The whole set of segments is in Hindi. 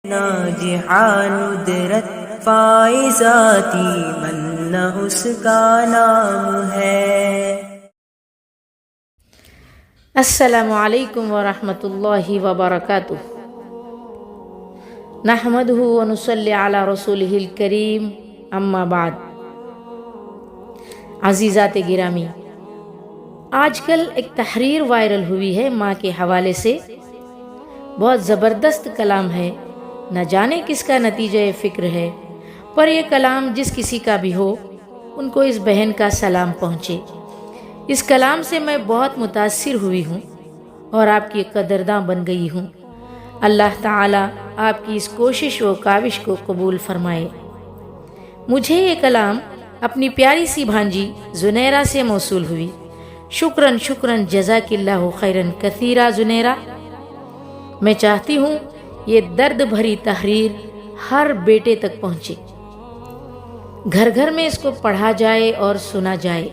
नाजिहानुदरत फाइजाती मन उसका नाम है। अस्सलामु अलैकुम व रहमतुल्लाहि व बरकातुहू। नहमदुहु व नुसल्ली अला रसूलिहिल करीम, अम्मा बाद। अज़ीज़ात गिरामी, आजकल एक तहरीर वायरल हुई है माँ के हवाले से। बहुत ज़बरदस्त कलाम है, न जाने किसका नतीजा फ़िक्र है, पर यह कलाम जिस किसी का भी हो उनको इस बहन का सलाम पहुँचे। इस कलाम से मैं बहुत मुतासिर हुई हूँ और आपकी कदरदां बन गई हूँ। अल्लाह ताला आपकी इस कोशिश व काविश को कबूल फरमाए। मुझे ये कलाम अपनी प्यारी सी भांजी जुनैरा से मौसूल हुई। शुक्रन शुक्रन जज़ाकिल्लाहु खैरन कसीरा जुनैरा। मैं चाहती हूँ ये दर्द भरी तहरीर हर बेटे तक पहुँचे, घर घर में इसको पढ़ा जाए और सुना जाए।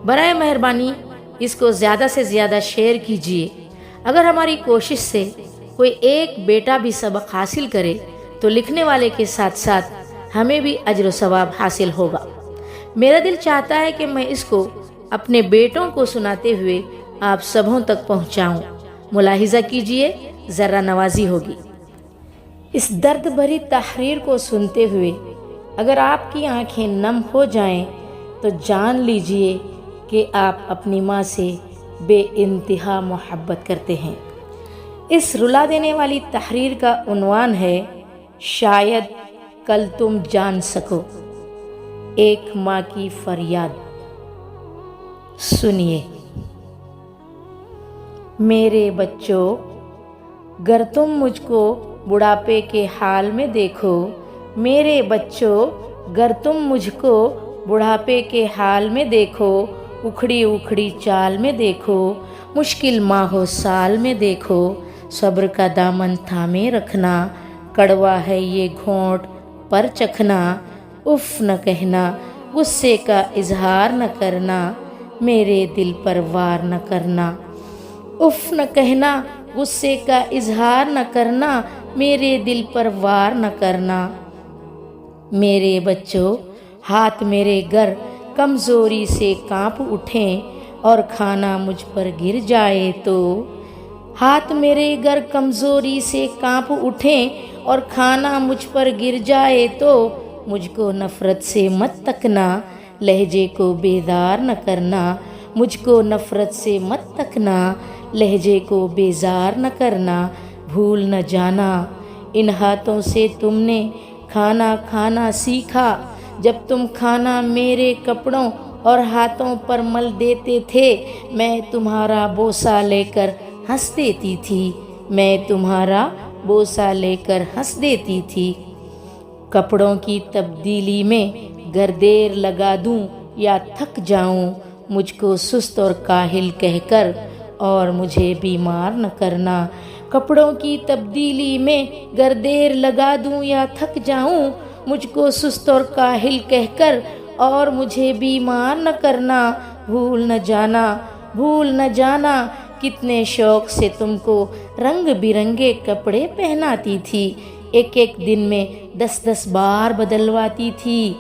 बराए मेहरबानी इसको ज़्यादा से ज़्यादा शेयर कीजिए। अगर हमारी कोशिश से कोई एक बेटा भी सबक हासिल करे तो लिखने वाले के साथ साथ हमें भी अज्र सवाब हासिल होगा। मेरा दिल चाहता है कि मैं इसको अपने बेटों को सुनाते हुए आप सबों तक पहुंचाऊं। मुलाहिजा कीजिए, ज़रा नवाजी होगी। इस दर्द भरी तहरीर को सुनते हुए अगर आपकी आंखें नम हो जाएं तो जान लीजिए कि आप अपनी माँ से बेइंतहा मोहब्बत करते हैं। इस रुला देने वाली तहरीर का उन्वान है शायद कल तुम जान सको, एक माँ की फरियाद। सुनिए। मेरे बच्चों, गर तुम मुझको बुढ़ापे के हाल में देखो, मेरे बच्चों गर तुम मुझको बुढ़ापे के हाल में देखो, उखड़ी उखड़ी चाल में देखो, मुश्किल माहो साल में देखो, सब्र का दामन थामे रखना, कड़वा है ये घोंट पर चखना, उफ न कहना, गुस्से का इजहार न करना, मेरे दिल पर वार न करना। उफ न कहना, गुस्से का इजहार न करना, मेरे दिल पर वार न करना। मेरे बच्चों, हाथ मेरे गर कमज़ोरी से कांप उठें और खाना मुझ पर गिर जाए तो, हाथ मेरे गर कमज़ोरी से कांप उठें और खाना मुझ पर गिर जाए तो, मुझको नफ़रत से मत तकना, लहजे को बेदार न करना, मुझको नफ़रत से मत तकना, लहजे को बेजार न करना, भूल न जाना इन हाथों से तुमने खाना खाना सीखा, जब तुम खाना मेरे कपड़ों और हाथों पर मल देते थे, मैं तुम्हारा बोसा लेकर हंस देती थी, मैं तुम्हारा बोसा लेकर हंस देती थी। कपड़ों की तब्दीली में गर देर लगा दूं या थक जाऊं, मुझको सुस्त और काहिल कहकर और मुझे बीमार न करना। कपड़ों की तब्दीली में गर देर लगा दूं या थक जाऊं, मुझको सुस्त और काहिल कहकर और मुझे बीमार न करना। भूल न जाना, भूल न जाना, कितने शौक से तुमको रंग बिरंगे कपड़े पहनाती थी, एक एक दिन में 10-10 बार बदलवाती थी,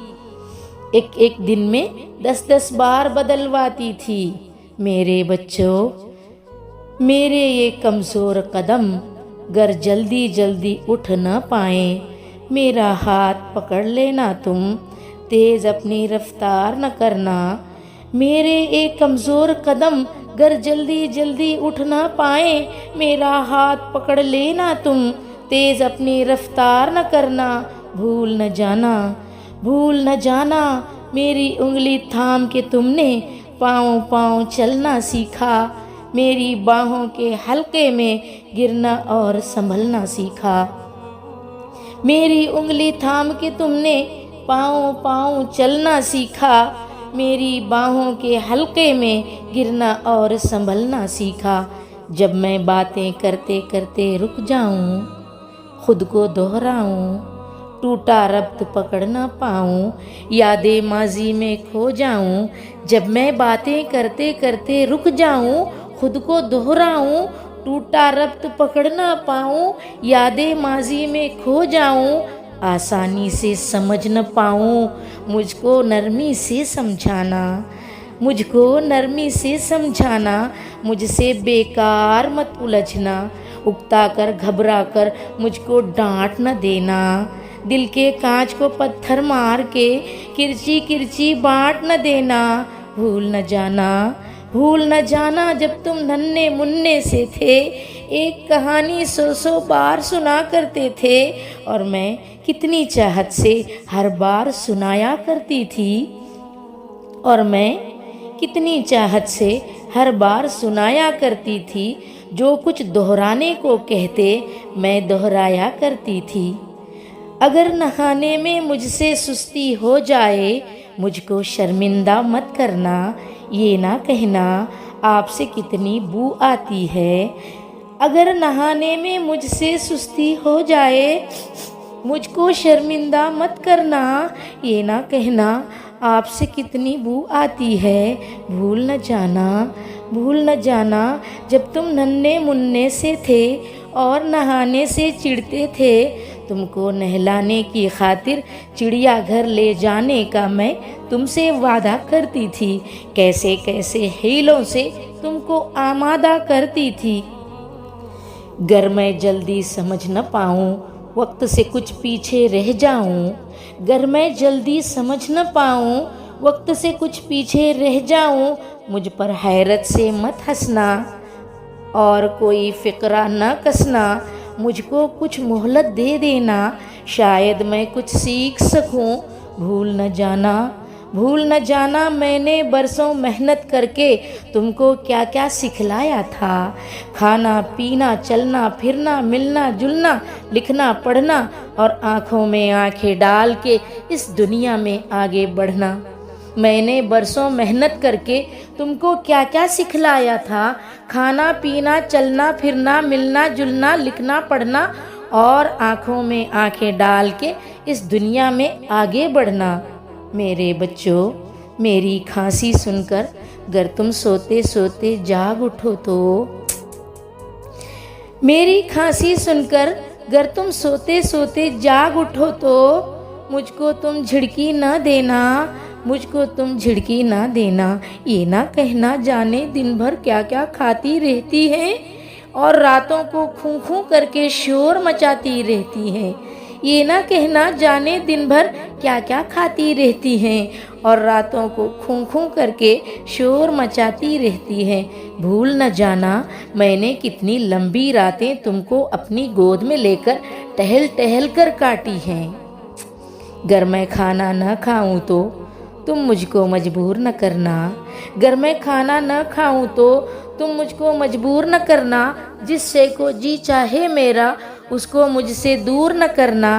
एक एक दिन में 10-10 बार बदलवाती थी। मेरे बच्चों, मेरे ये कमज़ोर कदम गर जल्दी जल्दी उठ न पाए, मेरा हाथ पकड़ लेना तुम, तेज़ अपनी रफ्तार न करना। मेरे एक कमज़ोर कदम गर जल्दी जल्दी उठ न पाए, मेरा हाथ पकड़ लेना तुम, तेज़ अपनी रफ्तार न करना। भूल न जाना, भूल न जाना, मेरी उंगली थाम के तुमने पाँव पाँव चलना सीखा, मेरी बाहों के हल्के में गिरना और संभलना सीखा। मेरी उंगली थाम के तुमने पाँव पाँव चलना सीखा, मेरी बाहों के हल्के में गिरना और संभलना सीखा। जब मैं बातें करते करते रुक जाऊं, खुद को दोहराऊं, टूटा रब्त पकड़ ना पाऊं, यादें माजी में खो जाऊं, जब मैं बातें करते करते रुक जाऊं, खुद को दोहराऊं, टूटा रब्त पकड़ ना पाऊं, यादें माजी में खो जाऊं, आसानी से समझ न पाऊं, मुझको नरमी से समझाना, मुझको नरमी से समझाना, मुझसे बेकार मत उलझना, उकता कर घबरा कर मुझको डांट न देना, दिल के कांच को पत्थर मार के किरची किरची बांट न देना, भूल न जाना, भूल न जाना जब तुम नन्हे मुन्ने से थे, एक कहानी सौ सौ बार सुना करते थे, और मैं कितनी चाहत से हर बार सुनाया करती थी, और मैं कितनी चाहत से हर बार सुनाया करती थी, जो कुछ दोहराने को कहते मैं दोहराया करती थी। अगर नहाने में मुझसे सुस्ती हो जाए, मुझको शर्मिंदा मत करना, ये ना कहना आपसे कितनी बू आती है। अगर नहाने में मुझसे सुस्ती हो जाए, मुझको शर्मिंदा मत करना, ये ना कहना आपसे कितनी बू आती है। भूल न जाना, भूल न जाना जब तुम नन्हे मुन्ने से थे और नहाने से चिढ़ते थे, तुमको नहलाने की खातिर चिड़ियाघर ले जाने का मैं तुमसे वादा करती थी, कैसे कैसे हीलों से तुमको आमादा करती थी। गर मैं जल्दी समझ न पाऊँ, वक्त से कुछ पीछे रह जाऊँ, गर मैं जल्दी समझ न पाऊँ, वक्त से कुछ पीछे रह जाऊँ, मुझ पर हैरत से मत हंसना और कोई फ़िक्रा न कसना, मुझको कुछ मोहलत दे देना, शायद मैं कुछ सीख सकूं। भूल न जाना, भूल न जाना मैंने बरसों मेहनत करके तुमको क्या क्या सिखलाया था, खाना पीना चलना फिरना मिलना जुलना लिखना पढ़ना और आँखों में आँखें डाल के इस दुनिया में आगे बढ़ना। मैंने बरसों मेहनत करके तुमको क्या क्या सिखलाया था, खाना पीना चलना फिरना मिलना जुलना लिखना पढ़ना और आँखों में आँखें डाल के इस दुनिया में आगे बढ़ना। मेरे बच्चों, मेरी खांसी सुनकर गर तुम सोते सोते जाग उठो तो, मेरी खांसी सुनकर गर तुम सोते सोते जाग उठो तो, मुझको तुम झिड़की न देना, मुझको तुम झिड़की ना देना, ये ना कहना जाने दिन भर क्या क्या खाती रहती है और रातों को खूं खूं करके शोर मचाती रहती है, ये ना कहना जाने दिन भर क्या क्या खाती रहती हैं और रातों को खूं खूं करके शोर मचाती रहती हैं। भूल न जाना मैंने कितनी लंबी रातें तुमको अपनी गोद में लेकर टहल टहल कर काटी हैं। गर मैं खाना न खाऊं तो तुम मुझको मजबूर न करना, गर मैं खाना न खाऊं तो तुम मुझको मजबूर न करना, जिससे को जी चाहे मेरा उसको मुझसे दूर न करना,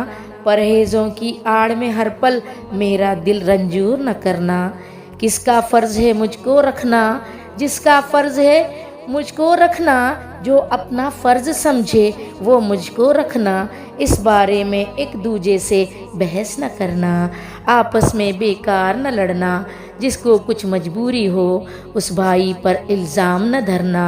परहेज़ों की आड़ में हर पल मेरा दिल रंजूर न करना। किसका फ़र्ज़ है मुझको रखना, जिसका फ़र्ज़ है मुझको रखना, जो अपना फ़र्ज़ समझे वो मुझको रखना, इस बारे में एक दूजे से बहस न करना, आपस में बेकार न लड़ना, जिसको कुछ मजबूरी हो उस भाई पर इल्ज़ाम न धरना,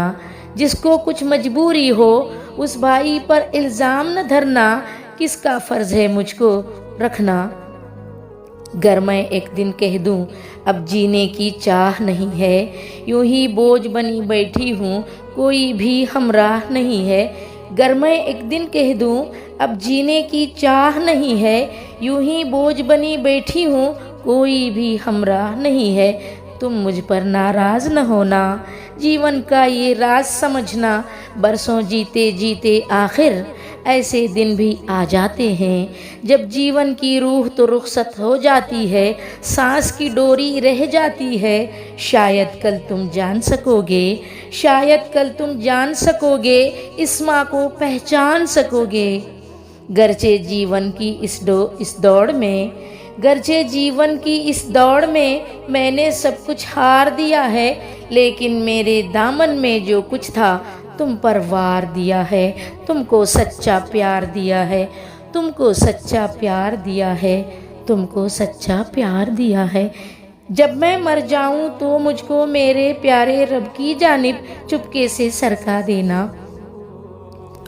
जिसको कुछ मजबूरी हो उस भाई पर इल्ज़ाम न धरना, किसका फ़र्ज़ है मुझको रखना। गर मैं एक दिन कह दूं अब जीने की चाह नहीं है, यूं ही बोझ बनी बैठी हूँ कोई भी हमराह नहीं है, गर मैं एक दिन कह दूं अब जीने की चाह नहीं है, यूं ही बोझ बनी बैठी हूँ कोई भी हमराह नहीं है, तुम मुझ पर नाराज़ न होना, जीवन का ये राज समझना, बरसों जीते जीते आखिर ऐसे दिन भी आ जाते हैं जब जीवन की रूह तो रुखसत हो जाती है, सांस की डोरी रह जाती है, शायद कल तुम जान सकोगे, शायद कल तुम जान सकोगे, इस माँ को पहचान सकोगे। गरचे जीवन की इस दौड़ में, गरचे जीवन की इस दौड़ में मैंने सब कुछ हार दिया है, लेकिन मेरे दामन में जो कुछ था तुम पर वार दिया है, तुमको सच्चा प्यार दिया है, तुमको सच्चा प्यार दिया है, तुमको सच्चा प्यार दिया है। जब मैं मर जाऊं तो मुझको मेरे प्यारे रब की जानिब चुपके से सरका देना,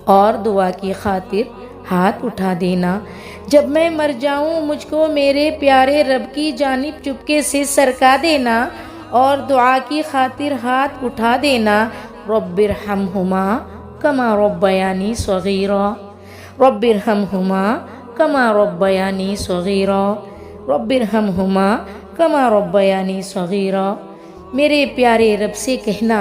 और दुआ की खातिर हाथ उठा देना। जब मैं मर जाऊं मुझको मेरे प्यारे रब की जानिब चुपके से सरका देना और दुआ की खातिर हाथ उठा देना। रब्बिरहमहुमा कमा रब्बयानी सगीरा, रब्बिरहमहुमा कमा रब्बयानी सगीरा, रब्बिरहमहुमा कमा रब्बयानी सगीरा। मेरे प्यारे रब से कहना,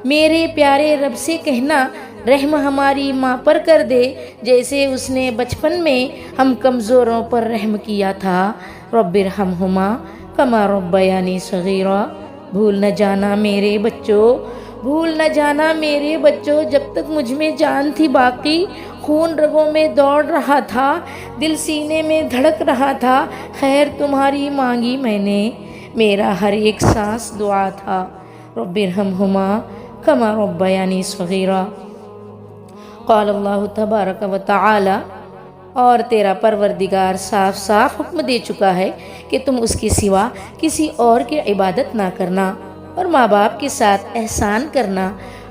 मेरे प्यारे रब से कहना, रहम हमारी माँ पर कर दे जैसे उसने बचपन में हम कमज़ोरों पर रहम किया था। रब्बिरहमहुमा कमा रब्बयानी सगीरा। भूल न जाना मेरे बच्चों, भूल न जाना मेरे बच्चों, जब तक मुझ में जान थी बाकी, खून रगों में दौड़ रहा था, दिल सीने में धड़क रहा था, खैर तुम्हारी मांगी मैंने, मेरा हर एक सांस दुआ था। रब्बिरहमहुमा कमा रब्बयानी सगीरा। क़ाल अल्लाहु तबारक व तआला, और तेरा परवरदिगार साफ साफ हुक्म दे चुका है कि तुम उसके सिवा किसी और की इबादत ना करना और माँ बाप के साथ एहसान करना।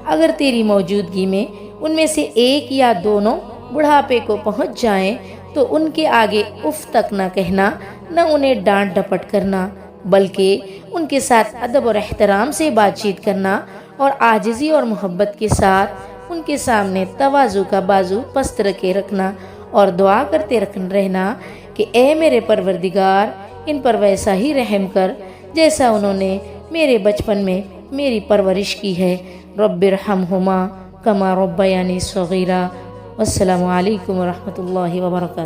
अगर तेरी मौजूदगी में उनमें से एक या दोनों बुढ़ापे को पहुँच जाएं तो उनके आगे उफ तक न कहना, न उन्हें डांट डपट करना, बल्कि उनके साथ अदब और एहतराम से बातचीत करना और आजिज़ी और मोहब्बत के साथ उनके सामने तवाज़ु का बाजू पस्त रखे रखना और दुआ करते रहना कि ए मेरे परवरदिगार, इन पर वैसा ही रहम कर जैसा उन्होंने मेरे बचपन में मेरी परवरिश की है। रब्बिरहमहुमा कमा रब्बयानी सगीरा। अस्सलामु अलैकुम व रहमतुल्लाहि व बरकातुहू।